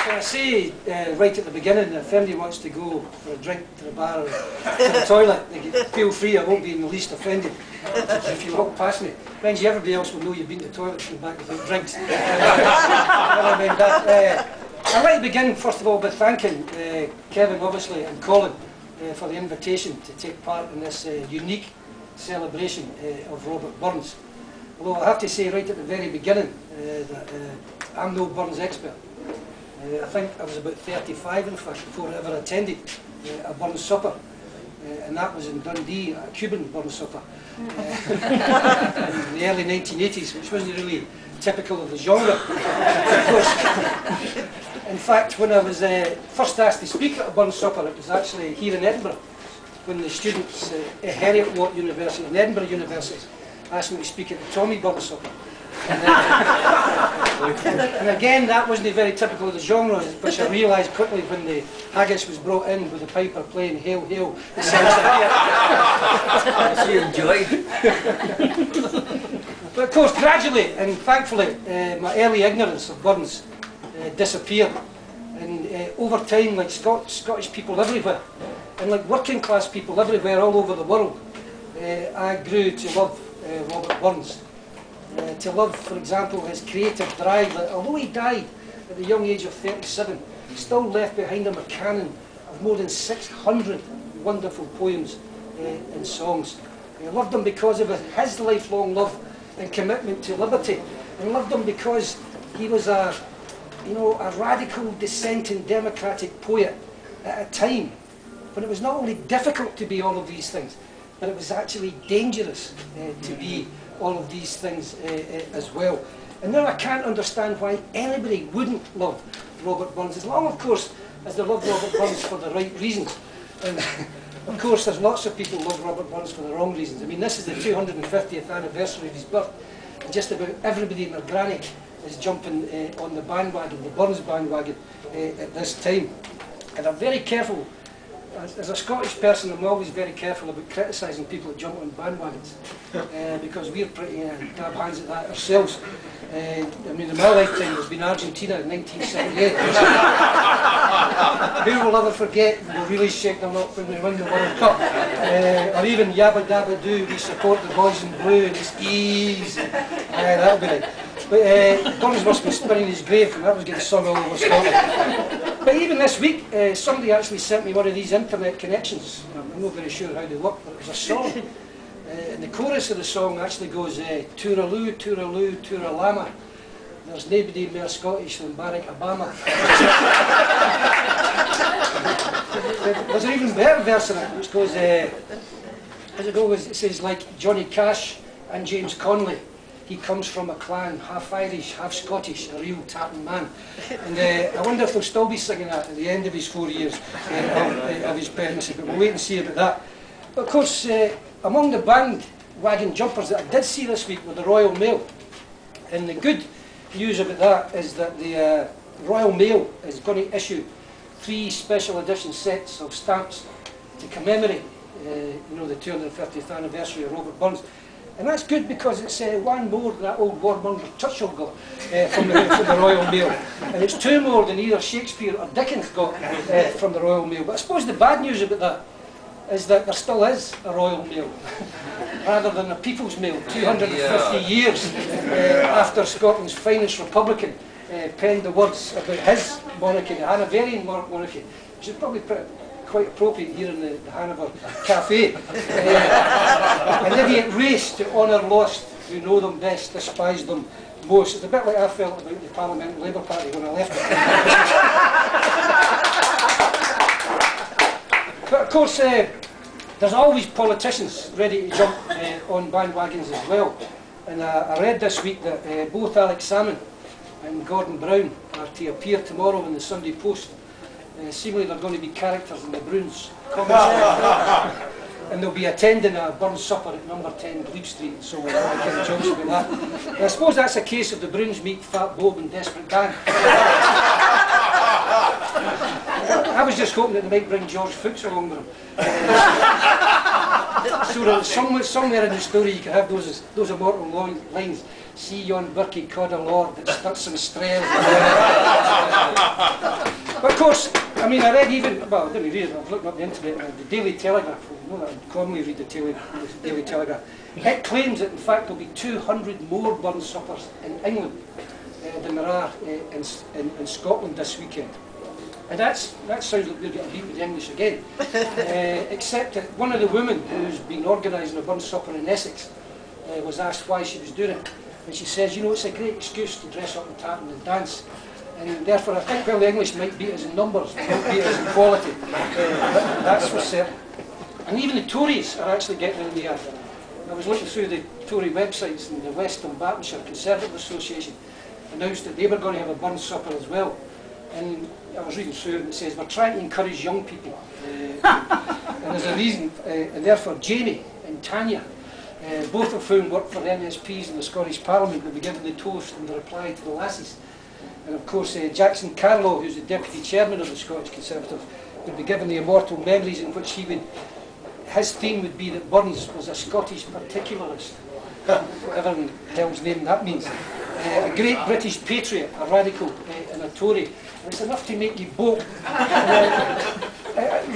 Can I say right at the beginning, if anybody wants to go for a drink to the bar or to the toilet, they can feel free. I won't be in the least offended if you walk past me. Means everybody else will know you've been to the toilet and come back without drinks. I'd like to begin first of all by thanking Kevin, obviously, and Colin for the invitation to take part in this unique celebration of Robert Burns. Although I have to say right at the very beginning that I'm no Burns expert. I think I was about 35 in fact before I ever attended a Burns supper, and that was in Dundee, a Cuban Burns supper in the early 1980s, which wasn't really typical of the genre, of course. In fact, when I was first asked to speak at a Burns supper, it was actually here in Edinburgh, when the students at Heriot-Watt University and Edinburgh University asked me to speak at the Tommy Burns supper. And again, that wasn't very typical of the genre, which I realised quickly when the haggis was brought in with the piper playing Hail, Hail, the sense you enjoyed. But of course, gradually and thankfully, my early ignorance of Burns disappeared. And over time, like Scottish people everywhere, and like working class people everywhere all over the world, I grew to love Robert Burns. To love, for example, his creative drive, that although he died at the young age of 37, he still left behind him a canon of more than 600 wonderful poems and songs. I loved him because of his lifelong love and commitment to liberty, and loved him because he was a radical dissenting democratic poet at a time when it was not only difficult to be all of these things, but it was actually dangerous to be all of these things as well. And now I can't understand why anybody wouldn't love Robert Burns, as long, of course, as they love Robert Burns for the right reasons. And of course, there's lots of people who love Robert Burns for the wrong reasons. I mean, this is the 250th anniversary of his birth, and just about everybody and their granny is jumping on the bandwagon, the Burns bandwagon, at this time. And I'm very careful. As a Scottish person, I'm always very careful about criticising people that jump on bandwagons, because we're pretty dab hands at that ourselves. I mean, in my lifetime, there's been Argentina in 1978. Who will ever forget? We'll really shake them up when we win the World Cup. Or even Yabba Dabba Doo, we support the boys in blue, and it's easy. That'll be it. But Burns must be spinning his grave, and that was getting sung all over Scotland. But even this week, somebody actually sent me one of these internet connections. I'm not very sure how they work, but it was a song. And the chorus of the song actually goes, Tooraloo, Tooraloo, Tooralama. There's nobody more Scottish than Barack Obama. There's an even better verse in it, which goes, as it goes, it says, like Johnny Cash and James Connolly. He comes from a clan, half Irish, half Scottish, a real tapping man. And I wonder if they'll still be singing that at the end of his 4 years of his pendency, but we'll wait and see about that. But of course, among the bandwagon jumpers that I did see this week were the Royal Mail. And the good news about that is that the Royal Mail is going to issue 3 special edition sets of stamps to commemorate the 250th anniversary of Robert Burns. And that's good because it's one more than that old warmonger Churchill got from the Royal Mail. And it's 2 more than either Shakespeare or Dickens got from the Royal Mail. But I suppose the bad news about that is that there still is a Royal Mail, rather than a People's Mail, 250 years after Scotland's finest Republican penned the words about his monarchy, the Hanoverian monarchy, which is probably quite appropriate here in the Hanover Cafe. An idiot race to honour lost, who know them best, despise them most. It's a bit like I felt about the Parliamentary Labour Party when I left it. But of course, there's always politicians ready to jump on bandwagons as well. And I read this week that both Alex Salmond and Gordon Brown are to appear tomorrow in the Sunday Post. Seemingly they're going to be characters in the Bruins comics. And they'll be attending a Burns supper at number 10 Glebe Street, so we'll have kind of jokes about that. And I suppose that's a case of the Bruins meet Fat Bob and Desperate Dan. I was just hoping that they might bring George Fuchs along with them. So that somewhere in the story you could have those immortal lines. see yon Birkie cod a lord that stuck some strays. But of course, I mean, I read even, well, I didn't read it, I've looked up the internet, the Daily Telegraph, you know that I commonly read the Daily Telegraph. It claims that in fact there'll be 200 more burn suppers in England than there are in Scotland this weekend. And that sounds like we're getting beat with the English again. Except that one of the women who's been organising a burn supper in Essex was asked why she was doing it. And she says, you know, it's a great excuse to dress up and tartan and dance. And therefore I think, well, the English might beat us in numbers, they won't beat us in quality. That's for certain. And even the Tories are actually getting in the air. I was looking through the Tory websites, and the West Dunbartonshire Conservative Association announced that they were going to have a burn supper as well. And I was reading through it, and it says, we're trying to encourage young people. And there's a reason, and therefore Jamie and Tanya, both of whom work for the MSPs in the Scottish Parliament, will be given the toast in the reply to the lasses. And of course Jackson Carlow, who's the Deputy Chairman of the Scottish Conservatives, would be given the immortal memories in which his theme would be that Burns was a Scottish particularist, whatever the hell's name that means. A great British patriot, a radical and a Tory. And it's enough to make you bolt. It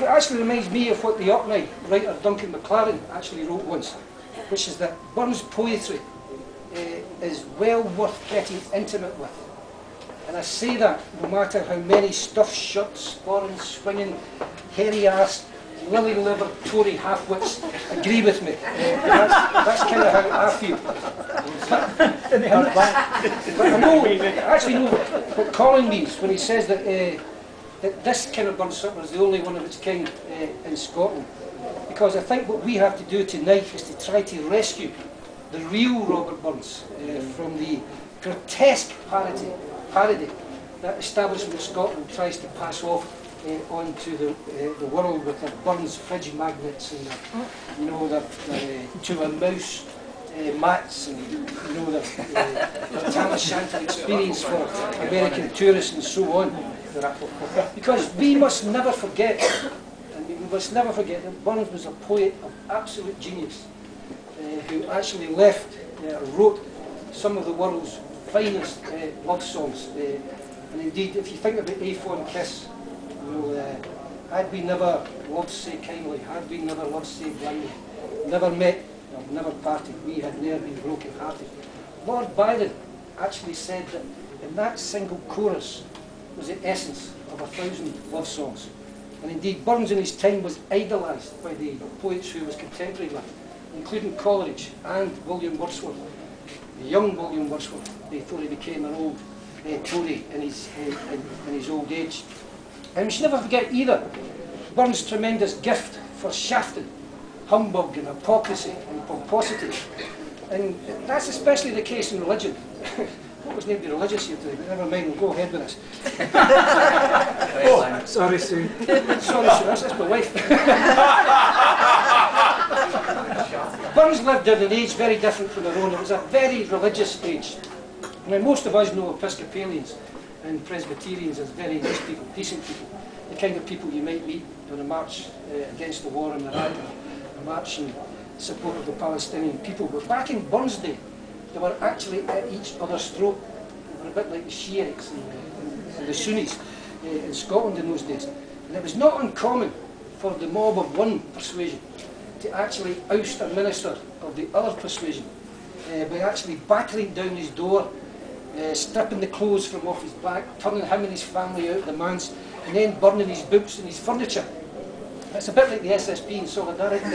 actually reminds me of what the Orkney writer Duncan McAllion actually wrote once, which is that Burns' poetry is well worth getting intimate with. And I say that no matter how many stuffed shirts, foreign swinging, hairy-assed, lily-livered Tory half-wits agree with me. That's kind of how I feel. But I know, I actually know what Colin means when he says that, that this kind of burn supper is the only one of its kind in Scotland. Because I think what we have to do tonight is to try to rescue the real Robert Burns from the grotesque parody that Establishment Scotland tries to pass off onto the world with their Burns fridge magnets and their to a mouse mats and their tam o' shanter experience for American tourists and so on. Because we must never forget, that Burns was a poet of absolute genius who actually wrote some of the world's finest love songs. And indeed, if you think about A Fond Kiss, had we never loved say kindly, had we never loved say blindly, never met, or never parted, we had never been broken hearted. Lord Byron actually said that in that single chorus was the essence of 1,000 love songs. And indeed, Burns in his time was idolised by the poets who he was contemporary with, including Coleridge and William Wordsworth, the young William Wordsworth, before he became an old Tory in his old age. And we should never forget either Burns' tremendous gift for shafting, humbug and hypocrisy and pomposity. And that's especially the case in religion. What was named religious here today? But never mind, we'll go ahead with this. Oh, sorry, Sue. Sorry, Sue, that's my wife. Burns lived in an age very different from our own. It was a very religious age. I mean, most of us know Episcopalians and Presbyterians as very nice people, decent people, the kind of people you might meet on a march against the war in Iraq, or a march in support of the Palestinian people. But back in Burns' day, they were actually at each other's throat. They were a bit like the Shiites and the Sunnis in Scotland in those days. And it was not uncommon for the mob of one persuasion to actually oust a minister of the other persuasion by actually battering down his door, stripping the clothes from off his back, turning him and his family out of the manse, and then burning his books and his furniture. It's a bit like the SSP in Solidarity.